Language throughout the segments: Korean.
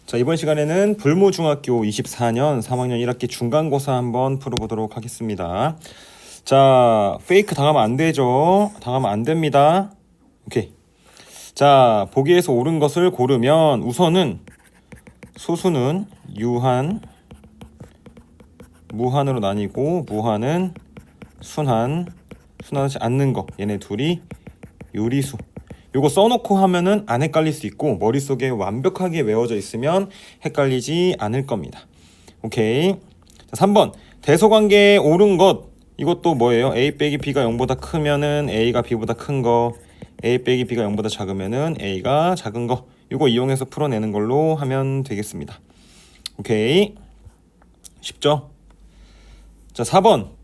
자, 이번 시간에는 불모중학교 24년 3학년 1학기 중간고사 한번 풀어보도록 하겠습니다. 자, 페이크 당하면 안 되죠. 당하면 안 됩니다. 오케이. 자, 보기에서 옳은 것을 고르면 우선은 소수는 유한, 무한으로 나뉘고 무한은 순한, 순하지 않는 거. 얘네 둘이 요리수. 요거 써놓고 하면은 안 헷갈릴 수 있고 머릿속에 완벽하게 외워져 있으면 헷갈리지 않을 겁니다. 오케이. 자, 3번 대소관계에 옳은 것. 이것도 뭐예요? A 빼기 B가 0보다 크면은 A가 B보다 큰 거, A 빼기 B가 0보다 작으면은 A가 작은 거. 이거 이용해서 풀어내는 걸로 하면 되겠습니다. 오케이. 쉽죠? 자, 4번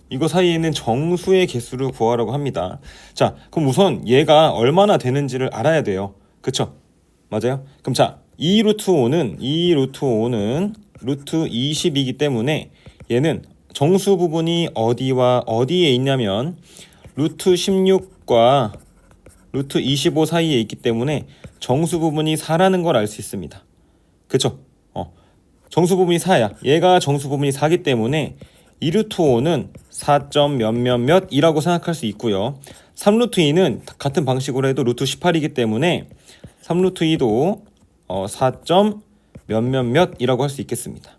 이거 사이에 있는 정수의 개수를 구하라고 합니다. 자, 그럼 우선 얘가 얼마나 되는지를 알아야 돼요. 그쵸? 맞아요? 그럼 자, 2 루트 5는 루트 20이기 때문에 얘는 정수 부분이 어디와 어디에 있냐면 루트 16과 루트 25 사이에 있기 때문에 정수 부분이 4라는 걸 알 수 있습니다. 그쵸? 정수 부분이 4야. 얘가 정수 부분이 4기 때문에 2루트 5는 4점 몇몇몇이라고 생각할 수 있고요. 3루트 2는 같은 방식으로 해도 루트 18이기 때문에 3루트 2도 4점 몇몇몇이라고 할 수 있겠습니다.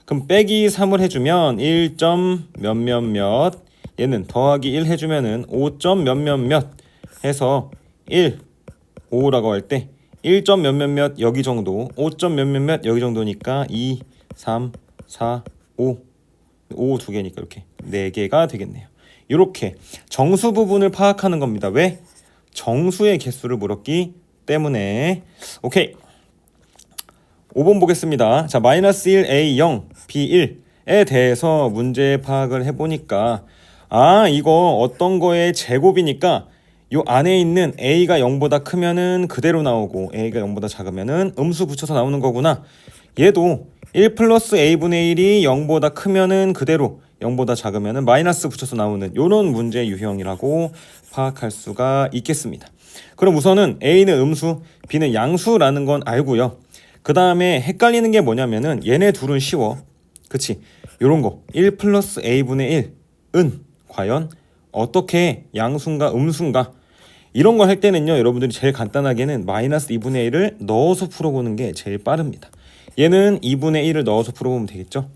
그럼 빼기 3을 해주면 1점 몇몇몇, 얘는 더하기 1 해주면은 5점 몇몇몇 해서 1, 5라고 할 때 1점 몇몇몇 여기 정도, 5점 몇몇몇 여기 정도니까 2, 3, 4, 5 두 개니까 이렇게 4개가 되겠네요. 이렇게 정수 부분을 파악하는 겁니다. 왜? 정수의 개수를 물었기 때문에. 오케이. 5번 보겠습니다. 자, 마이너스 1, A 0, B 1에 대해서 문제 파악을 해보니까 이거 어떤 거의 제곱이니까 요 안에 있는 A가 0보다 크면은 그대로 나오고 A가 0보다 작으면은 음수 붙여서 나오는 거구나. 얘도 1 플러스 A분의 1이 0보다 크면은 그대로, 0보다 작으면은 마이너스 붙여서 나오는 요런 문제 유형이라고 파악할 수가 있겠습니다. 그럼 우선은 A는 음수, B는 양수라는 건 알고요. 그 다음에 헷갈리는 게 뭐냐면은 얘네 둘은 쉬워. 그치? 요런 거 1 플러스 A분의 1은 과연 어떻게 양수인가 음수인가? 이런 거 할 때는요, 여러분들이 제일 간단하게는 마이너스 2분의 1을 넣어서 풀어보는 게 제일 빠릅니다. 얘는 2분의 1을 넣어서 풀어보면 되겠죠?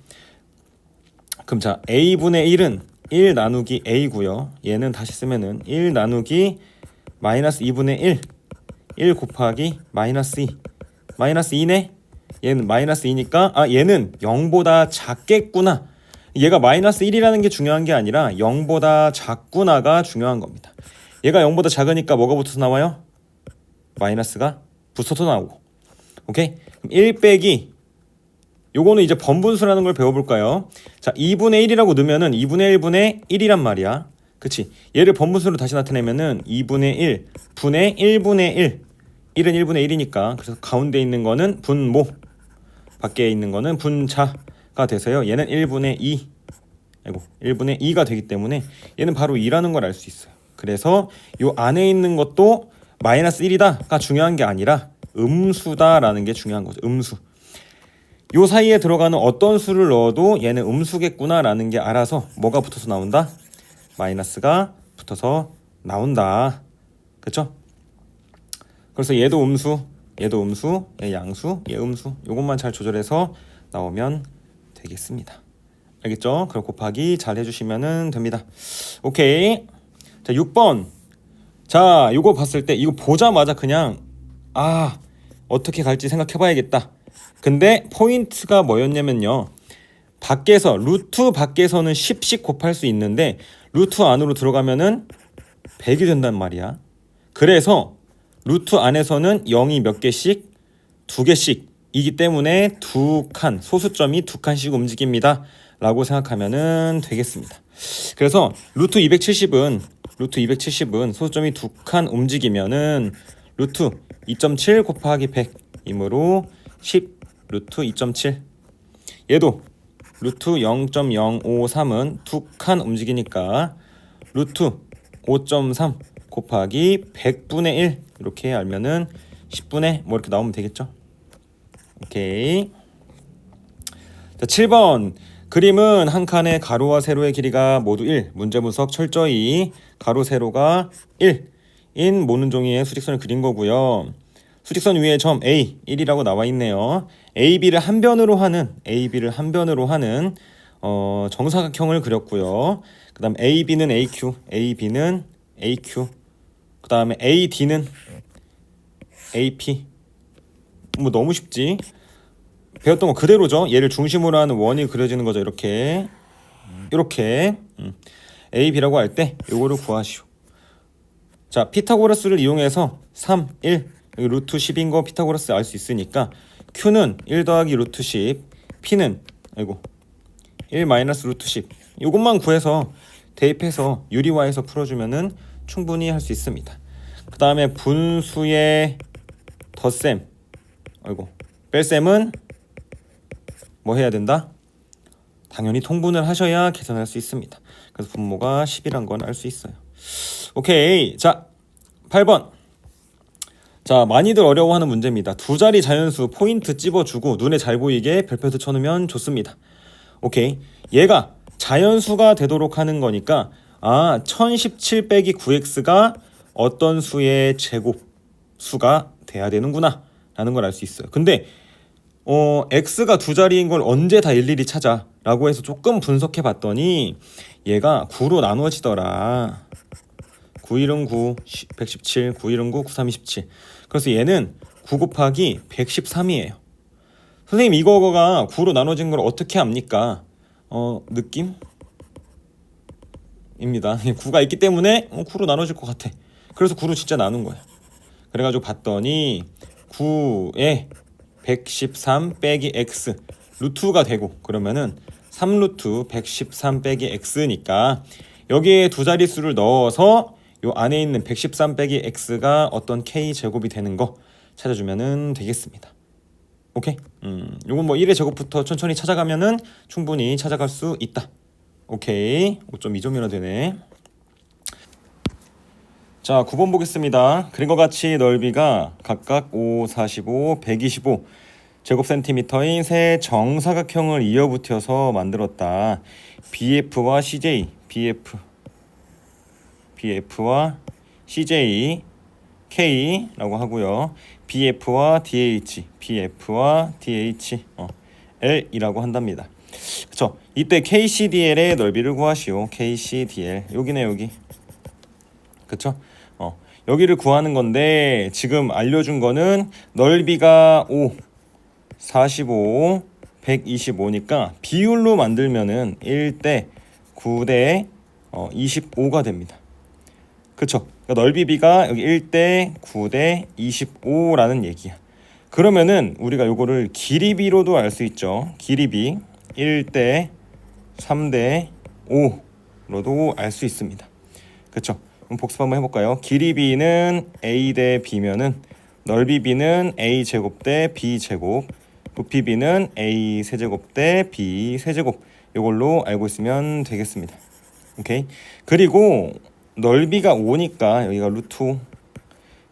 그럼 자, A분의 1은 1 나누기 A고요. 얘는 다시 쓰면은 1 나누기 마이너스 2분의 1 곱하기 마이너스 2 마이너스 2네? 얘는 마이너스 2니까 얘는 0보다 작겠구나. 얘가 마이너스 1이라는 게 중요한 게 아니라 0보다 작구나가 중요한 겁니다. 얘가 0보다 작으니까 뭐가 붙어서 나와요? 마이너스가 붙어서 나오고. 오케이? 그럼 1 빼기 요거는 이제 번분수라는 걸 배워볼까요? 자, 2분의 1이라고 넣으면은 2분의 1분의 1이란 말이야. 그치? 얘를 번분수로 다시 나타내면은 2분의 1 분의 1분의 1 1은 1분의 1이니까 그래서 가운데 있는 거는 분모, 밖에 있는 거는 분자가 돼서요. 얘는 1분의 2 1분의 2가 되기 때문에 얘는 바로 2라는 걸 알 수 있어요. 그래서 요 안에 있는 것도 마이너스 1이다가 중요한 게 아니라 음수다라는 게 중요한 거죠. 음수. 요 사이에 들어가는 어떤 수를 넣어도 얘는 음수겠구나라는 게 알아서 뭐가 붙어서 나온다? 마이너스가 붙어서 나온다. 그쵸? 그래서 얘도 음수, 얘 양수, 얘 음수. 요것만 잘 조절해서 나오면 되겠습니다. 알겠죠? 그럼 곱하기 잘 해주시면 됩니다. 오케이. 자, 6번. 자, 요거 봤을 때 이거 보자마자 그냥 어떻게 갈지 생각해봐야겠다. 근데 포인트가 뭐였냐면요, 밖에서 루트 밖에서는 10씩 곱할 수 있는데 루트 안으로 들어가면은 100이 된단 말이야. 그래서 루트 안에서는 0이 몇 개씩? 2개씩이기 때문에 소수점이 2칸씩 움직입니다 라고 생각하면 되겠습니다. 그래서 루트 270은 소수점이 2칸 움직이면은 루트 2.7 곱하기 100이므로 10 루트 2.7. 얘도 루트 0.053은 2칸 움직이니까 루트 5.3 곱하기 100분의 1 이렇게 알면은 10분의 뭐 이렇게 나오면 되겠죠. 오케이. 자, 7번. 그림은 한 칸의 가로와 세로의 길이가 모두 1. 문제 분석 철저히. 가로 세로가 1인 모는 종이의 수직선을 그린 거고요. 수직선 위에 점 A 1이라고 나와 있네요. AB를 한 변으로 하는 정사각형을 그렸고요. 그다음 AB는 AQ, AB는 AQ. 그다음에 AD는 AP. 뭐 너무 쉽지? 배웠던 거 그대로죠. 얘를 중심으로 하는 원이 그려지는 거죠. 이렇게 AB라고 할 때 요거를 구하시오. 자, 피타고라스를 이용해서 3, 1 여기 루트 10인 거 피타고라스 알 수 있으니까 Q는 1 더하기 루트 10, P는 1 마이너스 루트 10. 요것만 구해서 대입해서 유리화해서 풀어주면은 충분히 할 수 있습니다. 그 다음에 분수의 덧셈, 뺄셈은 뭐 해야 된다? 당연히 통분을 하셔야 계산할 수 있습니다. 그래서 분모가 10이란 건 알 수 있어요. 오케이. 자, 8번. 자, 많이들 어려워하는 문제입니다. 두 자리 자연수 포인트 찝어주고 눈에 잘 보이게 별표도 쳐놓으면 좋습니다. 오케이. 얘가 자연수가 되도록 하는 거니까 1017 빼기 9x가 어떤 수의 제곱수가 돼야 되는구나 라는 걸 알 수 있어요. 근데 x가 두 자리인 걸 언제 다 일일이 찾아 라고 해서 조금 분석해 봤더니 얘가 9로 나누어지더라. 9일은 9, 117, 9일은 9, 9, 3, 27. 그래서 얘는 9 곱하기 113이에요. 선생님 이거가 9로 나눠진 걸 어떻게 압니까? 느낌? 입니다. 9가 있기 때문에 9로 나눠질 것 같아. 그래서 9로 진짜 나눈 거야. 그래가지고 봤더니 9에 113 빼기 x 루트가 되고 그러면은 3루트 113 빼기 x니까 여기에 두 자릿수를 넣어서 요 안에 있는 113 빼기 x가 어떤 k 제곱이 되는 거 찾아주면은 되겠습니다. 오케이? 요건 뭐 1의 제곱부터 천천히 찾아가면은 충분히 찾아갈 수 있다. 오케이. 5.2점이나 되네. 자, 9번 보겠습니다. 그림과 같이 넓이가 각각 5, 45, 125 제곱센티미터인 세 정사각형을 이어붙여서 만들었다. BF와 CJ, BF와 CJ, K라고 하고요. BF와 DH, L이라고 한답니다. 그쵸? 이때 KCDL의 넓이를 구하시오. KCDL 여기네 여기. 그쵸? 여기를 구하는 건데 지금 알려준 거는 넓이가 5, 45, 125니까 비율로 만들면은 1대 9대 25가 됩니다. 그쵸? 그러니까 넓이비가 여기 1대 9대 25라는 얘기야. 그러면은 우리가 요거를 길이비로도 알 수 있죠. 길이비 1대 3대 5로도 알 수 있습니다. 그쵸? 그럼 복습 한번 해볼까요? 길이비는 a 대 b면은 넓이비는 a 제곱 대 b 제곱, 부피비는 a 세제곱 대 b 세제곱. 이걸로 알고 있으면 되겠습니다. 오케이. 그리고 넓이가 5니까 여기가 루트 5,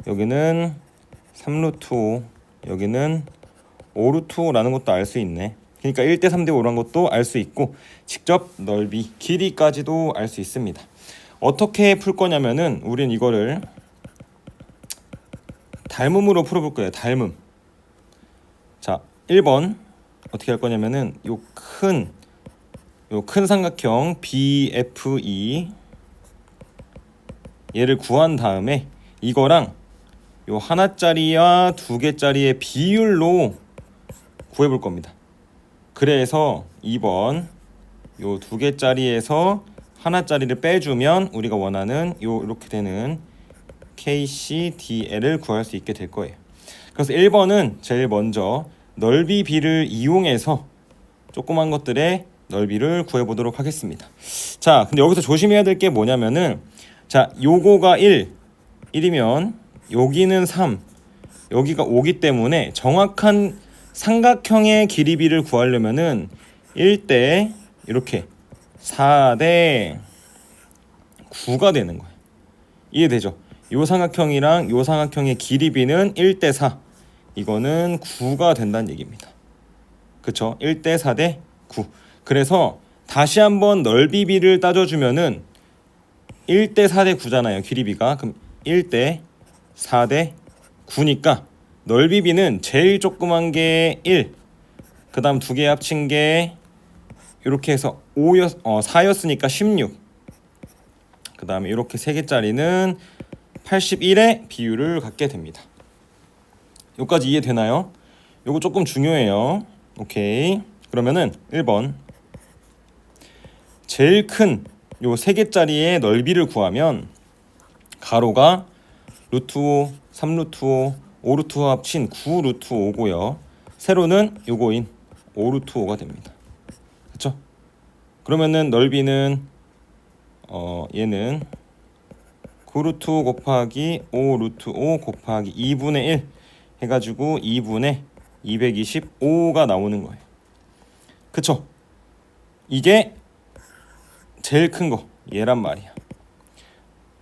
여기는 3루트 5, 여기는 5루트 5라는 것도 알 수 있네. 그러니까 1대 3대 5라는 것도 알 수 있고 직접 넓이, 길이까지도 알 수 있습니다. 어떻게 풀 거냐면은 우린 이거를 닮음으로 풀어볼 거예요. 닮음. 자, 1번 어떻게 할 거냐면은 요 큰 삼각형 BFE 얘를 구한 다음에 이거랑 요 하나짜리와 두 개짜리의 비율로 구해볼 겁니다. 그래서 2번 요 두 개짜리에서 하나짜리를 빼주면 우리가 원하는 이렇게 되는 KCDL을 구할 수 있게 될 거예요. 그래서 1번은 제일 먼저 넓이 비를 이용해서 조그만 것들의 넓이를 구해보도록 하겠습니다. 자, 근데 여기서 조심해야 될 게 뭐냐면은 자, 요거가 1이면 여기는 3, 여기가 5기 때문에 정확한 삼각형의 길이비를 구하려면은 1대 이렇게 4대 9가 되는 거예요. 이해되죠? 요 삼각형이랑 요 삼각형의 길이비는 1대 4, 이거는 9가 된다는 얘기입니다. 그쵸? 1대 4대 9. 그래서 다시 한번 넓이 비를 따져주면은 1대 4대 9잖아요. 길이 비가. 그럼 1대 4대 9니까 넓이 비는 제일 조그만 게 1, 그 다음 두 개 합친 게 이렇게 해서 4였으니까 16, 그 다음에 이렇게 3개짜리는 81의 비율을 갖게 됩니다. 여기까지 이해되나요? 요거 조금 중요해요. 오케이. 그러면은 1번 제일 큰 요 3개짜리의 넓이를 구하면 가로가 루트 5, 3루트 5, 5루트 5 합친 9루트 5고요. 세로는 요거인 5루트 5가 됩니다. 그쵸? 그러면은 넓이는 얘는 9루트 5 곱하기 5루트 5 곱하기 2분의 1 해가지고 2분의 225가 나오는 거예요. 그쵸? 이게 제일 큰 거 얘란 말이야.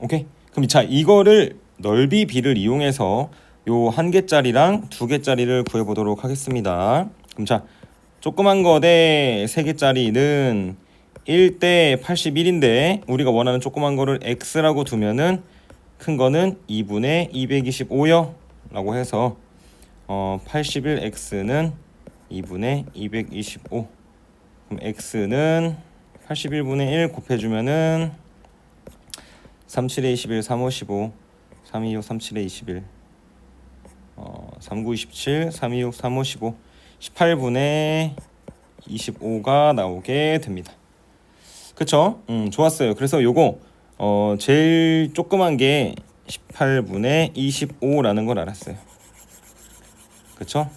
오케이? 그럼 자 이거를 넓이 비를 이용해서 요 1개짜리랑 2개짜리를 구해보도록 하겠습니다. 그럼 자 조그만 거 대 3개짜리는 1대 81인데 우리가 원하는 조그만 거를 x라고 두면은 큰 거는 2분의 225요 라고 해서 81x는 2분의 225. 그럼 x는 81분의 1 곱해주면은 37에 21, 3, 5, 15, 3, 2, 6, 37에 21, 3, 9, 27, 3, 2, 6, 3, 5, 15, 18분의 25가 나오게 됩니다. 그쵸? 좋았어요. 그래서 요거 제일 조그만 게 18분의 25라는 걸 알았어요. 그쵸?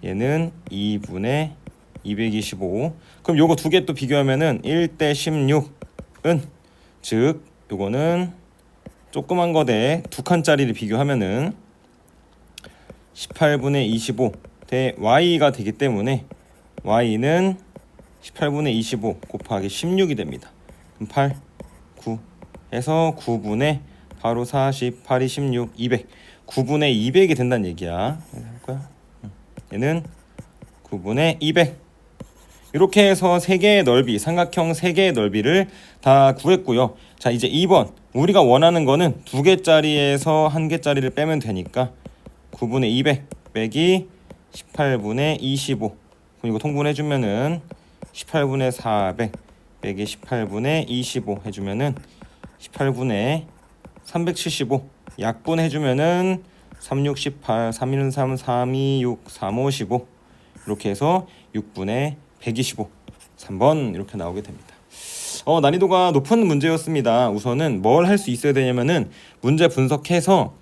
얘는 2분의 225. 그럼 요거 두 개 또 비교하면은 1대 16은 즉 요거는 조그만 거 대 2칸짜리를 비교하면은 18분의 25 대 y가 되기 때문에 y는 18분의 25 곱하기 16이 됩니다. 그럼 8, 9 해서 9분의 바로 40, 8이 16, 200 9분의 200이 된다는 얘기야. 얘는 9분의 200. 이렇게 해서 3개의 넓이, 삼각형 3개의 넓이를 다 구했고요. 자 이제 2번 우리가 원하는 거는 2개짜리에서 1개짜리를 빼면 되니까 9분의 200 빼기 18분의 25. 그럼 이거 통분해주면은 18분의 400 빼기 18분의 25 해주면은 18분의 375 약분해주면은 3, 6, 18, 3, 1, 3, 3, 2, 6, 3, 5, 15 이렇게 해서 6분의 125 3번 이렇게 나오게 됩니다. 난이도가 높은 문제였습니다. 우선은 뭘 할 수 있어야 되냐면은 문제 분석해서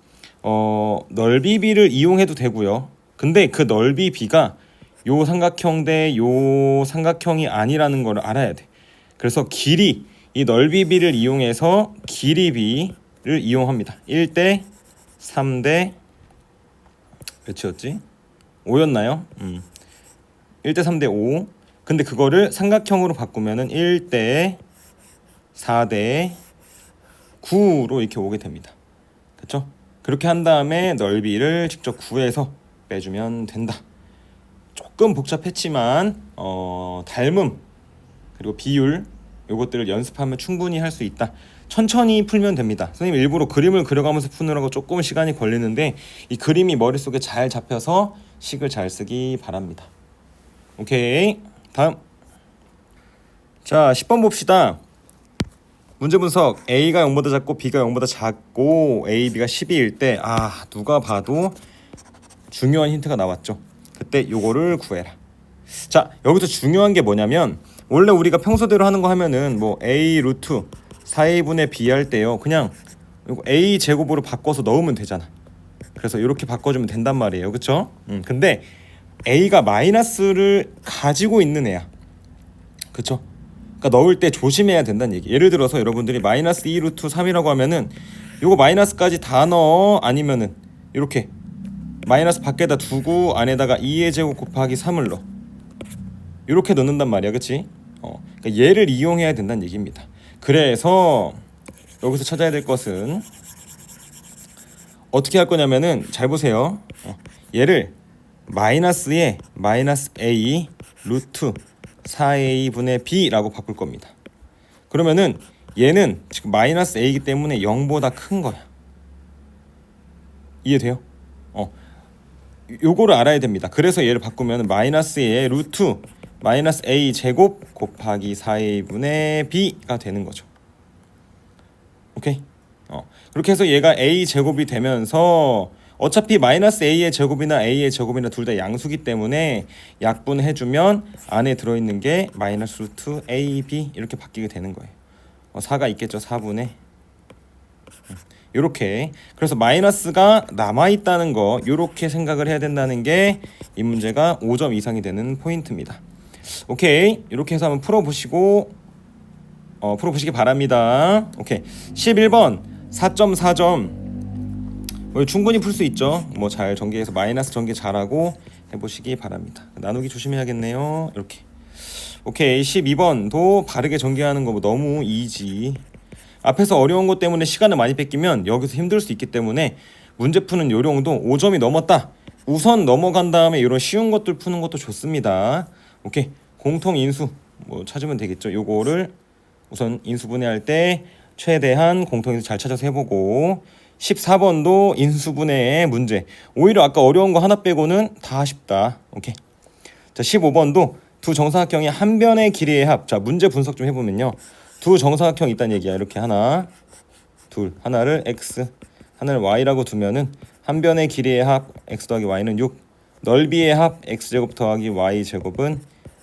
넓이 비를 이용해도 되고요. 근데 그 넓이 비가 요 삼각형 대 요 삼각형이 아니라는 걸 알아야 돼. 그래서 길이 이 넓이 비를 이용해서 길이 비를 이용합니다. 1대 3대 몇이었지? 5였나요? 1대 3대 5. 근데 그거를 삼각형으로 바꾸면은 1대 4대 9로 이렇게 오게 됩니다. 그렇죠? 그렇게 한 다음에 넓이를 직접 구해서 빼주면 된다. 조금 복잡했지만 닮음 그리고 비율 요것들을 연습하면 충분히 할 수 있다. 천천히 풀면 됩니다. 선생님 일부러 그림을 그려가면서 푸느라고 조금 시간이 걸리는데 이 그림이 머릿속에 잘 잡혀서 식을 잘 쓰기 바랍니다. 오케이, 다음. 자 10번 봅시다. 문제 분석. A가 0보다 작고 B가 0보다 작고 A, B가 12일 때 누가 봐도 중요한 힌트가 나왔죠. 그때 요거를 구해라. 자 여기서 중요한 게 뭐냐면 원래 우리가 평소대로 하는 거 하면은 뭐 A 루트 4A분의 B 할 때요 그냥 A 제곱으로 바꿔서 넣으면 되잖아. 그래서 이렇게 바꿔주면 된단 말이에요. 그쵸? 근데 A가 마이너스를 가지고 있는 애야. 그쵸? 그러니까 넣을 때 조심해야 된다는 얘기. 예를 들어서 여러분들이 마이너스 2 루트 3이라고 하면은 요거 마이너스까지 다 넣어 아니면은 이렇게 마이너스 밖에다 두고 안에다가 2의 제곱 곱하기 3을 넣어. 이렇게 넣는단 말이야. 그치? 그러니까 얘를 이용해야 된다는 얘기입니다. 그래서 여기서 찾아야 될 것은 어떻게 할 거냐면은 잘 보세요. 얘를 마이너스에 마이너스 a 루트 4a분의 b라고 바꿀 겁니다. 그러면은 얘는 지금 마이너스 a이기 때문에 0보다 큰 거야. 이해돼요? 요거를 알아야 됩니다. 그래서 얘를 바꾸면 마이너스의 루트 마이너스 a 제곱 곱하기 4a분의 b가 되는 거죠. 오케이? 그렇게 해서 얘가 a 제곱이 되면서 어차피 마이너스 a의 제곱이나 a의 제곱이나 둘 다 양수기 때문에 약분해주면 안에 들어있는 게 마이너스 루트 ab 이렇게 바뀌게 되는 거예요. 4가 있겠죠. 4분의 요렇게. 그래서 마이너스가 남아있다는 거 요렇게 생각을 해야 된다는 게 이 문제가 5점 이상이 되는 포인트입니다. 오케이, 이렇게 해서 한번 풀어보시고 풀어보시기 바랍니다. 오케이, 11번 4.4점 충분히 풀 수 있죠. 뭐 잘 전개해서 마이너스 전개 잘하고 해보시기 바랍니다. 나누기 조심해야겠네요. 이렇게. 오케이, 12번도 바르게 전개하는 거 너무 이지. 앞에서 어려운 것 때문에 시간을 많이 뺏기면 여기서 힘들 수 있기 때문에 문제 푸는 요령도 5점이 넘었다 우선 넘어간 다음에 이런 쉬운 것들 푸는 것도 좋습니다. 오케이, 공통 인수 뭐 찾으면 되겠죠. 요거를 우선 인수분해할 때 최대한 공통인수 잘 찾아서 해보고, 14번도 인수분해의 문제 오히려 아까 어려운 거 하나 빼고는 다 쉽다. 오케이. 자, 15번도 두 정사각형의 한 변의 길이의 합. 자, 문제 분석 좀 해보면요, 두 정사각형 있다는 얘기야. 이렇게 하나 둘, 하나를 x 하나를 y라고 두면은 한 변의 길이의 합 x 더하기 y는 6, 넓이의 합 x제곱 더하기 y제곱은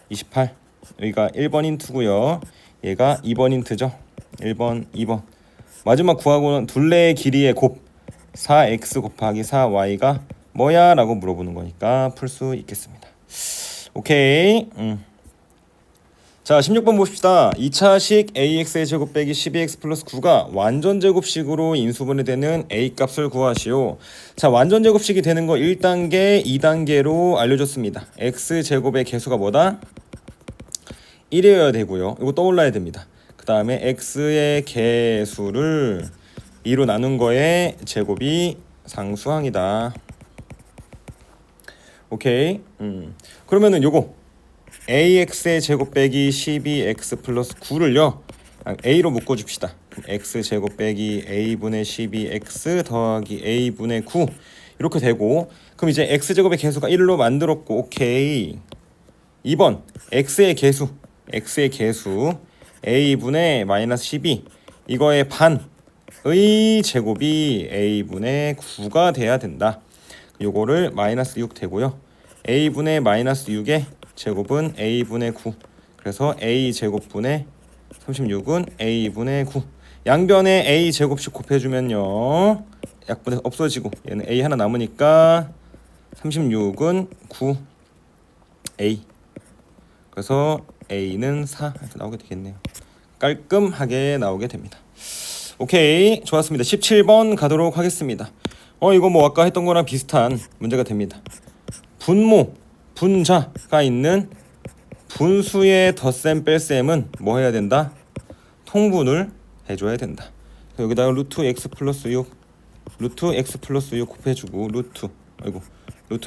28. 여기가 1번 힌트고요, 얘가 2번 힌트죠. 1번 2번 마지막 구하고는 둘레의 길이의 곱 4x 곱하기 4y가 뭐야? 라고 물어보는 거니까 풀 수 있겠습니다. 오케이. 자, 16번 봅시다. 2차식 ax의 제곱 빼기 12x 플러스 9가 완전제곱식으로 인수분해되는 a 값을 구하시오. 자, 완전제곱식이 되는 거 1단계, 2단계로 알려줬습니다. x제곱의 개수가 뭐다? 1이어야 되고요. 이거 떠올라야 됩니다. 그 다음에 x의 개수를 2로 나눈 거에 제곱이 상수항이다. 오케이. 그러면은 요거 ax의 제곱 빼기 12x 플러스 9를요 a로 묶어줍시다. x제곱 빼기 a분의 12x 더하기 a분의 9 이렇게 되고, 그럼 이제 x제곱의 개수가 1로 만들었고, 오케이. 2번 x의 개수 a분의 마이너스 12 이거의 반의 제곱이 a분의 9가 돼야 된다. 요거를 마이너스 6 되고요, a분의 마이너스 6의 제곱은 a분의 9, 그래서 a제곱분의 36은 a분의 9. 양변에 a제곱씩 곱해주면요 약분해서 없어지고 얘는 a 하나 남으니까 36은 9a, 그래서 a는 4 이렇게 나오게 되겠네요. 깔끔하게 나오게 됩니다. 오케이, 좋았습니다. 17번 가도록 하겠습니다. 이거 뭐 아까 했던 거랑 비슷한 문제가 됩니다. 분모 분자가 있는 분수의 덧셈 뺄셈은 뭐 해야 된다? 통분을 해줘야 된다. 여기다가 루트 x 플러스 6 곱해주고 루트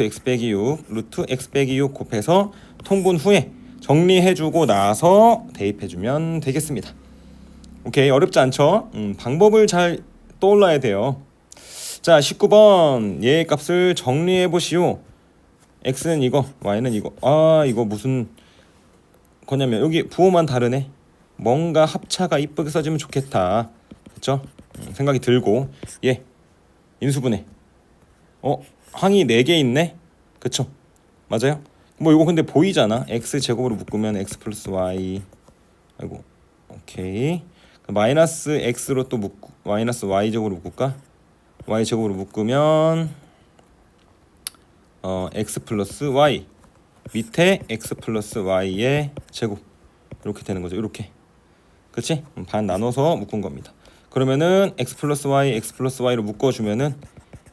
x 빼기 6 루트 x 빼기 6 곱해서 통분 후에 정리해주고 나서 대입해주면 되겠습니다. 오케이, 어렵지 않죠? 방법을 잘 떠올라야 돼요. 자, 19번 얘의 값을 정리해보시오. x는 이거, y는 이거. 이거 무슨 거냐면 여기 부호만 다르네. 뭔가 합차가 이쁘게 써지면 좋겠다, 그쵸? 생각이 들고, 예, 인수분해. 항이 4개 있네, 그쵸? 맞아요? 뭐 이거 근데 보이잖아. x 제곱으로 묶으면 x 플러스 y. 아이고, 오케이. 마이너스 x로 또 묶고 마이너스 y 제곱으로 묶을까? y 제곱으로 묶으면 x 플러스 y 밑에 x 플러스 y의 제곱 이렇게 되는 거죠. 이렇게, 그렇지? 반 나눠서 묶은 겁니다. 그러면은 x 플러스 y로 묶어주면은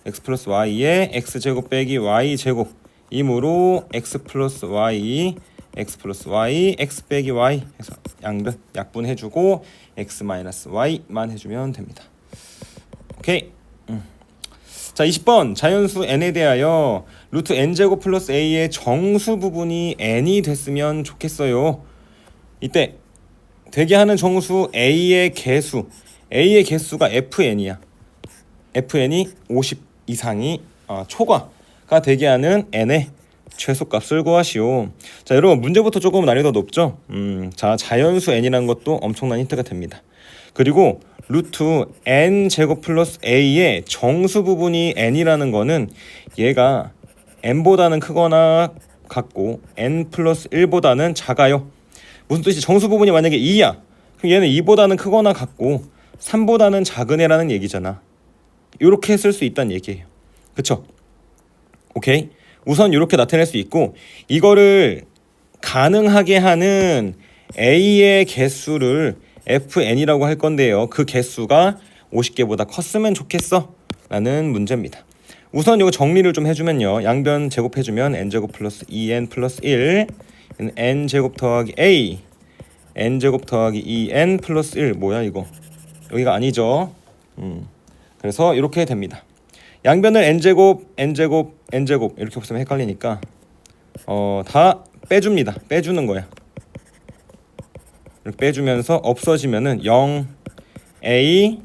x 플러스 y의 x 제곱 빼기 y 제곱 이므로 x 플러스 y x 빼기 y 해서 양변 약분해주고 x 마이너스 y만 해주면 됩니다. 오케이. 자, 20번 자연수 n에 대하여 루트 n제곱 플러스 a의 정수 부분이 n이 됐으면 좋겠어요. 이때 되게 하는 정수 a의 개수가 fn이야. fn이 50 이상이 초과가 되게 하는 n의 최소값을 구하시오. 자, 여러분 문제부터 조금 난이도 높죠? 자, 자연수 n이라는 것도 엄청난 힌트가 됩니다. 그리고 루트 n 제곱 플러스 a의 정수 부분이 n이라는 거는 얘가 n보다는 크거나 같고 n 플러스 1보다는 작아요. 무슨 뜻이 정수 부분이 만약에 2야. 그럼 얘는 2보다는 크거나 같고 3보다는 작은 애라는 얘기잖아. 이렇게 쓸 수 있다는 얘기예요. 그쵸? 오케이? 우선 이렇게 나타낼 수 있고 이거를 가능하게 하는 a의 개수를 fn이라고 할 건데요. 그 개수가 50개보다 컸으면 좋겠어 라는 문제입니다. 우선 이거 정리를 좀 해주면요. 양변 제곱해주면 n제곱 플러스 2n 플러스 1 n제곱 더하기 a n제곱 더하기 2n 플러스 1 뭐야 이거? 여기가 아니죠. 그래서 이렇게 됩니다. 양변을 n제곱 이렇게 없으면 헷갈리니까 다 빼줍니다. 빼주는 거야. 이렇게 빼주면서 없어지면은 0 a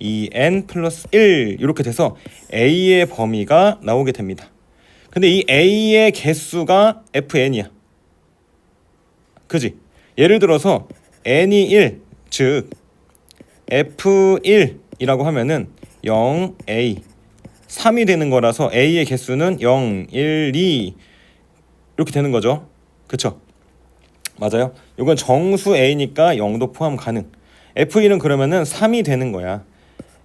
2n 플러스 1 이렇게 돼서 a의 범위가 나오게 됩니다. 근데 이 a의 개수가 fn이야. 그지? 예를 들어서 n이 1, 즉 f1이라고 하면은 0a 3이 되는 거라서 a의 개수는 0, 1, 2 이렇게 되는 거죠. 그쵸? 맞아요. 이건 정수 a니까 0도 포함 가능. f1은 그러면은 3이 되는 거야.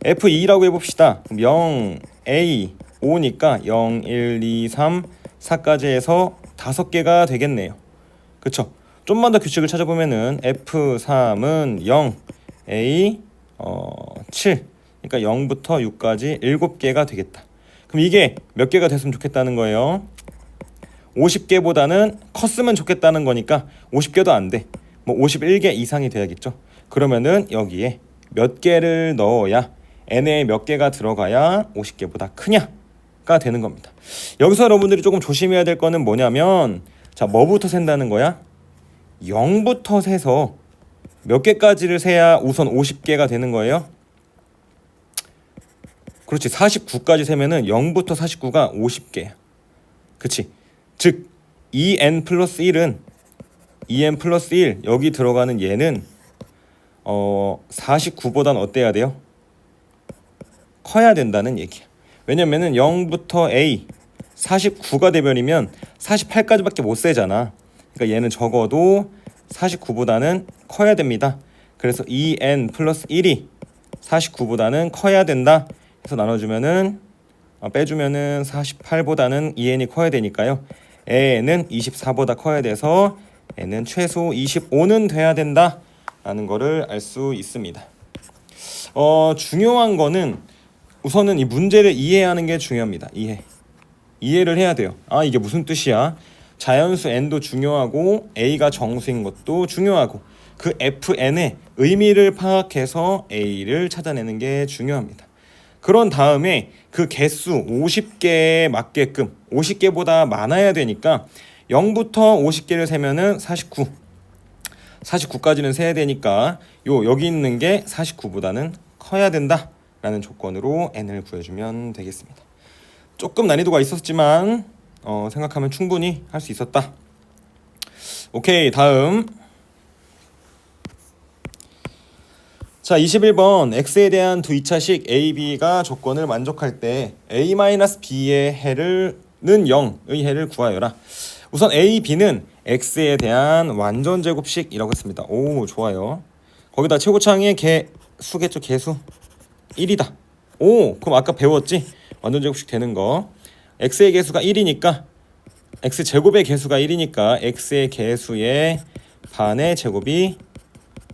f2라고 해봅시다. 그럼 0, a, 5니까 0, 1, 2, 3, 4까지 해서 5개가 되겠네요. 그쵸? 좀만 더 규칙을 찾아보면은 f3은 0, a, 7 그러니까 0부터 6까지 7개가 되겠다. 그럼 이게 몇 개가 됐으면 좋겠다는 거예요? 50개보다는 컸으면 좋겠다는 거니까 50개도 안 돼. 뭐 51개 이상이 돼야겠죠. 그러면은 여기에 몇 개를 넣어야 n에 몇 개가 들어가야 50개보다 크냐가 되는 겁니다. 여기서 여러분들이 조금 조심해야 될 거는 뭐냐면 자, 뭐부터 센다는 거야? 0부터 세서 몇 개까지를 세야 우선 50개가 되는 거예요? 그렇지. 49까지 세면은 0부터 49가 50개야. 그치? 즉 2n 플러스 1은 2n 플러스 1 여기 들어가는 얘는 49보단 어때야 돼요? 커야 된다는 얘기야. 왜냐면은 0부터 a 49가 되버리면 48까지밖에 못 세잖아. 그러니까 얘는 적어도 49보다는 커야 됩니다. 그래서 2n 플러스 1이 49보다는 커야 된다. 해서 나눠주면은 빼주면은 48보다는 2n이 커야 되니까요. n은 24보다 커야 돼서 n은 최소 25는 돼야 된다 라는 거를 알 수 있습니다. 중요한 거는 우선은 이 문제를 이해하는 게 중요합니다. 이해를 해야 돼요. 이게 무슨 뜻이야? 자연수 n도 중요하고 a가 정수인 것도 중요하고 그 fn의 의미를 파악해서 a를 찾아내는 게 중요합니다. 그런 다음에 그 개수 50개에 맞게끔 50개보다 많아야 되니까 0부터 50개를 세면은 49까지는 세야 되니까 여기 있는 게 49보다는 커야 된다 라는 조건으로 n을 구해주면 되겠습니다. 조금 난이도가 있었지만 생각하면 충분히 할 수 있었다. 오케이, 다음. 자, 21번 x에 대한 두 2차식 a, b가 조건을 만족할 때 a-b의 해는 0의 해를 구하여라. 우선 a, b는 x에 대한 완전 제곱식이라고 했습니다. 오, 좋아요. 거기다 최고창의 개수겠죠. 개수 1이다. 오, 그럼 아까 배웠지? 완전 제곱식 되는 거. x의 개수가 1이니까 x 제곱의 개수가 1이니까 x의 개수의 반의 제곱이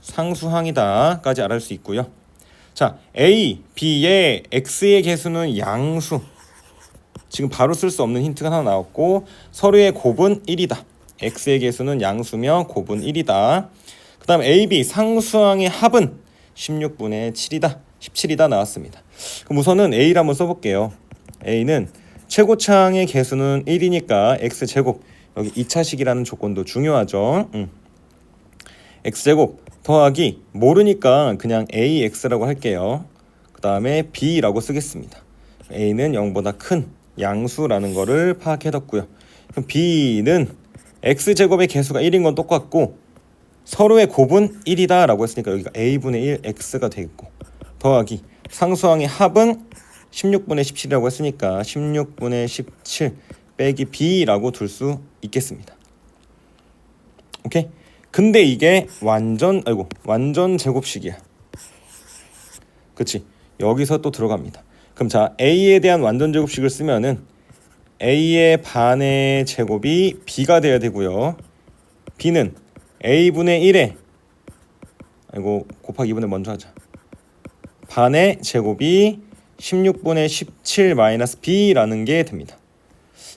상수항이다 까지 알아볼 수 있고요. 자, a, b의 x의 개수는 양수. 지금 바로 쓸 수 없는 힌트가 하나 나왔고 서로의 곱은 1이다. x의 개수는 양수며 곱은 1이다. 그 다음 a, b 상수항의 합은 16분의 7이다. 17이다 나왔습니다. 그럼 우선은 a를 한번 써볼게요. a는 최고창의 개수는 1이니까 x제곱, 여기 2차식이라는 조건도 중요하죠. x제곱 더하기 모르니까 그냥 ax라고 할게요. 그 다음에 b라고 쓰겠습니다. a는 0보다 큰 양수라는 거를 파악해뒀고요. 그럼 b는 x제곱의 개수가 1인 건 똑같고 서로의 곱은 1이다 라고 했으니까 여기가 a분의 1 x가 되겠고, 더하기 상수항의 합은 16분의 17이라고 했으니까 16분의 17 빼기 b라고 둘 수 있겠습니다. 오케이? 근데 이게 완전 제곱식이야. 그치? 여기서 또 들어갑니다. 그럼 자, a에 대한 완전 제곱식을 쓰면은 a의 반의 제곱이 b가 돼야 되고요. b는 a분의 1에 곱하기 2분의 먼저 하자. 반의 제곱이 16분의 17 마이너스 b라는 게 됩니다.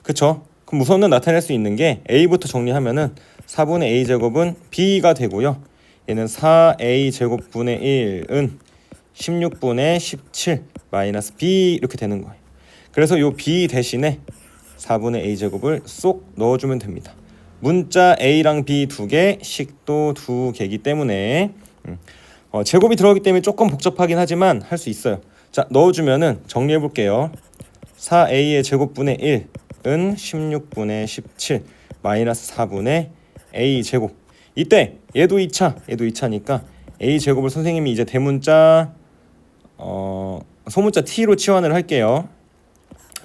그쵸? 그럼 우선은 나타낼 수 있는 게 a부터 정리하면은 4분의 a 제곱은 b가 되고요. 얘는 4a 제곱분의 1은 16분의 17 마이너스 b 이렇게 되는 거예요. 그래서 요 b 대신에 4분의 a 제곱을 쏙 넣어주면 됩니다. 문자 a랑 b 두 개, 식도 두 개이기 때문에 제곱이 들어가기 때문에 조금 복잡하긴 하지만 할 수 있어요. 자, 넣어주면은 정리해 볼게요. 4a의 제곱분의 1은 16분의 17 마이너스 4분의 a 제곱. 이때 얘도 2차, 얘도 2차니까 a 제곱을 선생님이 이제 대문자 소문자 t로 치환을 할게요.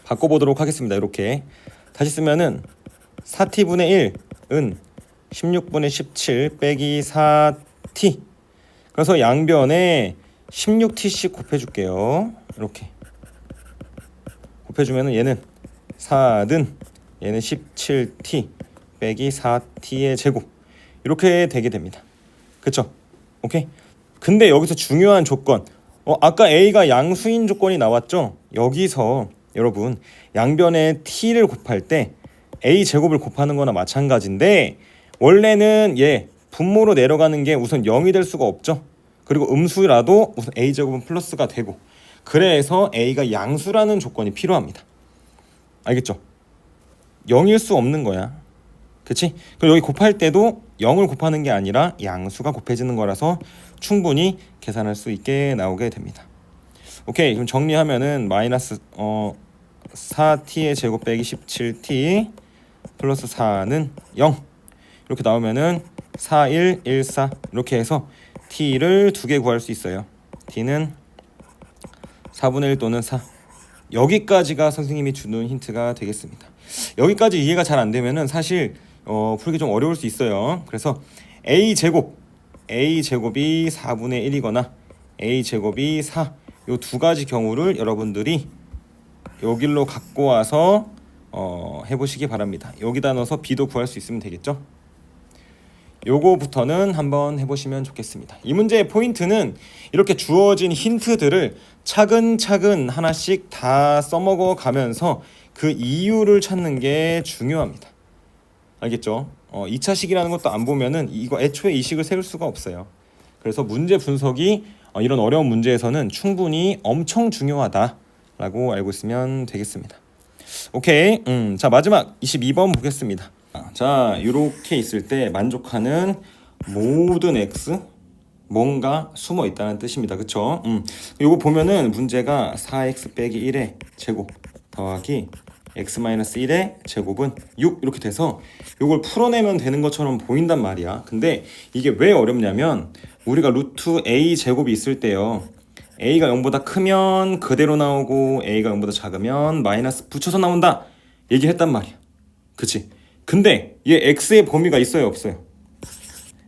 바꿔보도록 하겠습니다. 이렇게 다시 쓰면은 4t분의 1은 16분의 17 빼기 4t. 그래서 양변에 16t씩 곱해줄게요. 이렇게 곱해주면은 얘는 4든 얘는 17t 빼기 4t의 제곱 이렇게 되게 됩니다. 그쵸? 오케이? 근데 여기서 중요한 조건, 아까 a가 양수인 조건이 나왔죠? 여기서 여러분 양변에 t를 곱할 때 a 제곱을 곱하는 거나 마찬가지인데 원래는 얘 분모로 내려가는 게 우선 0이 될 수가 없죠. 그리고 음수라도 우선 a 제곱은 플러스가 되고, 그래서 a가 양수라는 조건이 필요합니다. 알겠죠? 0일 수 없는 거야. 그치? 그리고 여기 곱할 때도 0을 곱하는 게 아니라 양수가 곱해지는 거라서 충분히 계산할 수 있게 나오게 됩니다. 오케이, 그럼 정리하면은 마이너스 4t의 제곱 빼기 17t 플러스 4는 0 이렇게 나오면은 4, 1, 1, 4 이렇게 해서 t를 두 개 구할 수 있어요. t는 4분의 1 또는 4. 여기까지가 선생님이 주는 힌트가 되겠습니다. 여기까지 이해가 잘 안 되면은 사실 풀기 좀 어려울 수 있어요. 그래서 a 제곱이 4분의 1이거나 a 제곱이 4, 요 두 가지 경우를 여러분들이 여기로 갖고 와서 해보시기 바랍니다. 여기다 넣어서 b도 구할 수 있으면 되겠죠. 요거부터는 한번 해보시면 좋겠습니다. 이 문제의 포인트는 이렇게 주어진 힌트들을 차근차근 하나씩 다 써먹어 가면서 그 이유를 찾는 게 중요합니다. 알겠죠? 2차식이라는 것도 안 보면은 이거 애초에 이 식을 세울 수가 없어요. 그래서 문제 분석이 이런 어려운 문제에서는 충분히 엄청 중요하다라고 알고 있으면 되겠습니다. 오케이. 자, 마지막 22번 보겠습니다. 자, 이렇게 있을 때 만족하는 모든 x 뭔가 숨어 있다는 뜻입니다. 그쵸? 요거 보면은 문제가 4x 빼기 1의 제곱 더하기 x-1의 제곱은 6 이렇게 돼서 요걸 풀어내면 되는 것처럼 보인단 말이야. 근데 이게 왜 어렵냐면 우리가 루트 a 제곱이 있을 때요, a가 0보다 크면 그대로 나오고 a가 0보다 작으면 마이너스 붙여서 나온다 얘기했단 말이야. 그치? 근데 얘 x의 범위가 있어요, 없어요?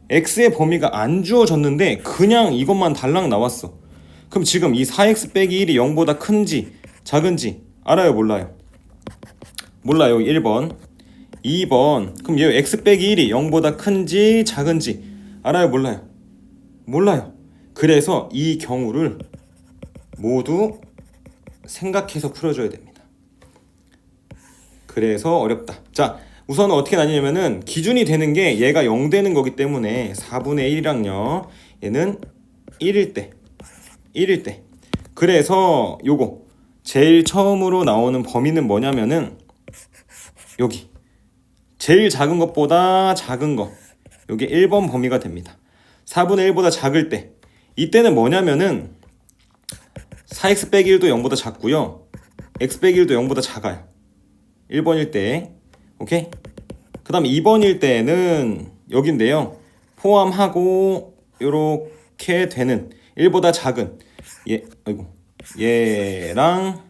x의 범위가 안 주어졌는데 그냥 이것만 달랑 나왔어. 그럼 지금 이 4x 빼기 1이 0보다 큰지 작은지 알아요, 몰라요? 몰라요. 1번 2번 그럼 얘 x 빼기 1이 0보다 큰지 작은지 알아요, 몰라요? 몰라요. 그래서 이 경우를 모두 생각해서 풀어줘야 됩니다. 그래서 어렵다. 자, 우선 어떻게 나뉘냐면은 기준이 되는 게 얘가 0 되는 거기 때문에 4분의 1이랑요 얘는 1일 때 그래서 요거 제일 처음으로 나오는 범위는 뭐냐면은 여기 제일 작은 것보다 작은 거, 요게 1번 범위가 됩니다. 4분의 1보다 작을 때, 이때는 뭐냐면은 4x 빼기 1도 0보다 작고요, x 빼기 1도 0보다 작아요. 1번일 때. 오케이? 그 다음 2번일 때는 여긴데요, 포함하고 요렇게 되는 1보다 작은 얘랑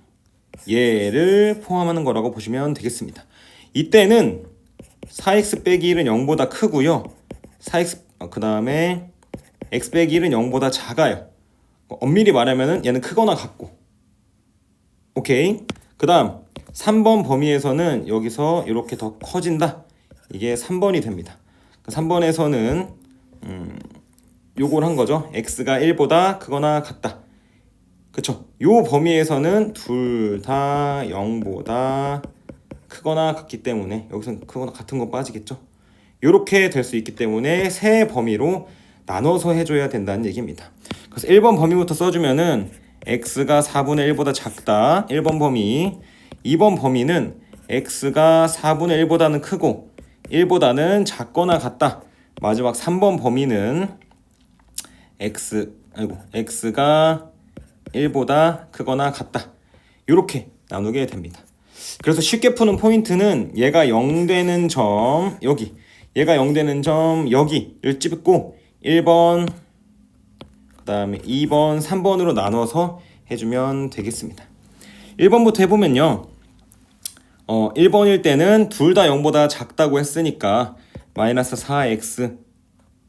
얘를 포함하는 거라고 보시면 되겠습니다. 이때는 4x 빼기 1은 0보다 크고요, 4x 그 다음에 x 빼기 1은 0보다 작아요. 엄밀히 말하면은 얘는 크거나 같고. 오케이. 그 다음 3번 범위에서는 여기서 이렇게 더 커진다, 이게 3번이 됩니다. 3번에서는 요걸 한 거죠. x가 1보다 크거나 같다. 그쵸? 요 범위에서는 둘 다 0보다 크거나 같기 때문에 여기서는 크거나 같은 거 빠지겠죠? 요렇게 될 수 있기 때문에 세 범위로 나눠서 해줘야 된다는 얘기입니다. 그래서 1번 범위부터 써주면은 x가 4분의 1보다 작다, 1번 범위. 2번 범위는 x가 4분의 1보다는 크고 1보다는 작거나 같다. 마지막 3번 범위는 x가 1보다 크거나 같다. 이렇게 나누게 됩니다. 그래서 쉽게 푸는 포인트는 얘가 0 되는 점 여기, 얘가 0 되는 점 여기를 찍고 1번, 그 다음에 2번, 3번으로 나눠서 해주면 되겠습니다. 1번부터 해보면요, 1번일 때는 둘 다 0보다 작다고 했으니까 마이너스 4x,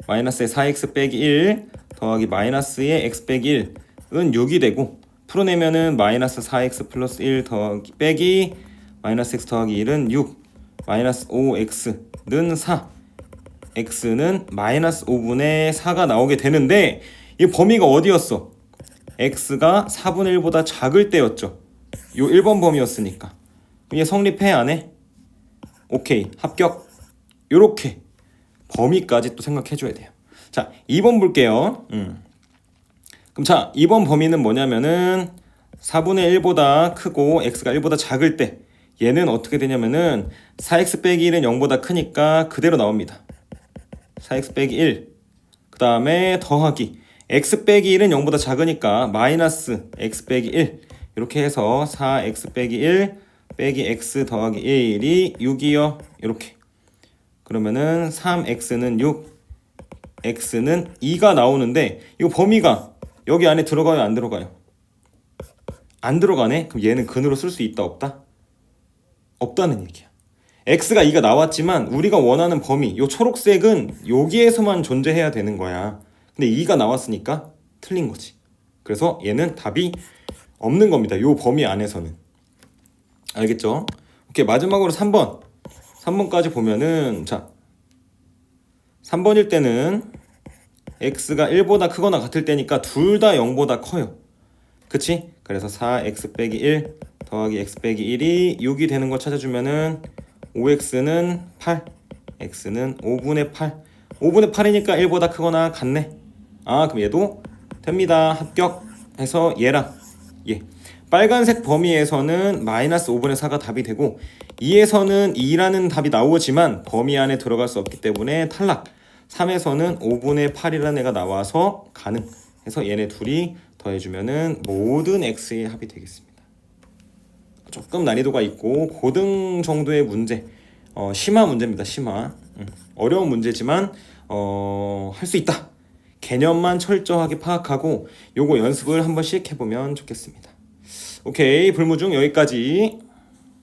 마이너스의 4x 빼기 1 더하기 마이너스의 x 빼기 1은 6이 되고, 풀어내면은 마이너스 4x 플러스 1 더하기 빼기 마이너스 x 더하기 1은 6, 마이너스 5x는 4, x는 마이너스 5분의 4가 나오게 되는데, 이 범위가 어디였어? x가 4분의 1보다 작을 때였죠. 요 1번 범위였으니까. 이게 성립해 안 해? 오케이, 합격. 요렇게 범위까지 또 생각해 줘야 돼요. 자, 2번 볼게요. 그럼 자, 2번 범위는 뭐냐면은 4분의 1보다 크고 x가 1보다 작을 때 얘는 어떻게 되냐면은 4x 빼기 1은 0보다 크니까 그대로 나옵니다. 4x 빼기 1, 그 다음에 더하기 x 빼기 1은 0보다 작으니까 마이너스 x 빼기 1, 이렇게 해서 4x 빼기 1 빼기 x 더하기 1이 6이요. 이렇게. 그러면은 3x는 6, x는 2가 나오는데, 이거 범위가 여기 안에 들어가요, 안 들어가요? 안 들어가네? 그럼 얘는 근으로 쓸 수 있다, 없다? 없다는 얘기야. x가 2가 나왔지만 우리가 원하는 범위, 요 초록색은 여기에서만 존재해야 되는 거야. 근데 2가 나왔으니까 틀린 거지. 그래서 얘는 답이 없는 겁니다, 요 범위 안에서는. 알겠죠? 오케이, 마지막으로 3번. 3번까지 보면은, 자, 3번일 때는 x가 1보다 크거나 같을 때니까 둘 다 0보다 커요. 그치? 그래서 4x 빼기 1 더하기 x 빼기 1이 6이 되는 거 찾아주면은 5x는 8, x는 5분의 8. 5분의 8이니까 1보다 크거나 같네. 아, 그럼 얘도 됩니다. 합격. 해서 얘랑 얘. 빨간색 범위에서는 마이너스 5분의 4가 답이 되고, 2에서는 2라는 답이 나오지만 범위 안에 들어갈 수 없기 때문에 탈락. 3에서는 5분의 8이라는 애가 나와서 가능. 해서 얘네 둘이 더해주면은 모든 x의 합이 되겠습니다. 조금 난이도가 있고 고등 정도의 문제, 심화 문제입니다. 심화. 어려운 문제지만 할 수 있다. 개념만 철저하게 파악하고 요거 연습을 한 번씩 해보면 좋겠습니다. 오케이, 불무중 여기까지.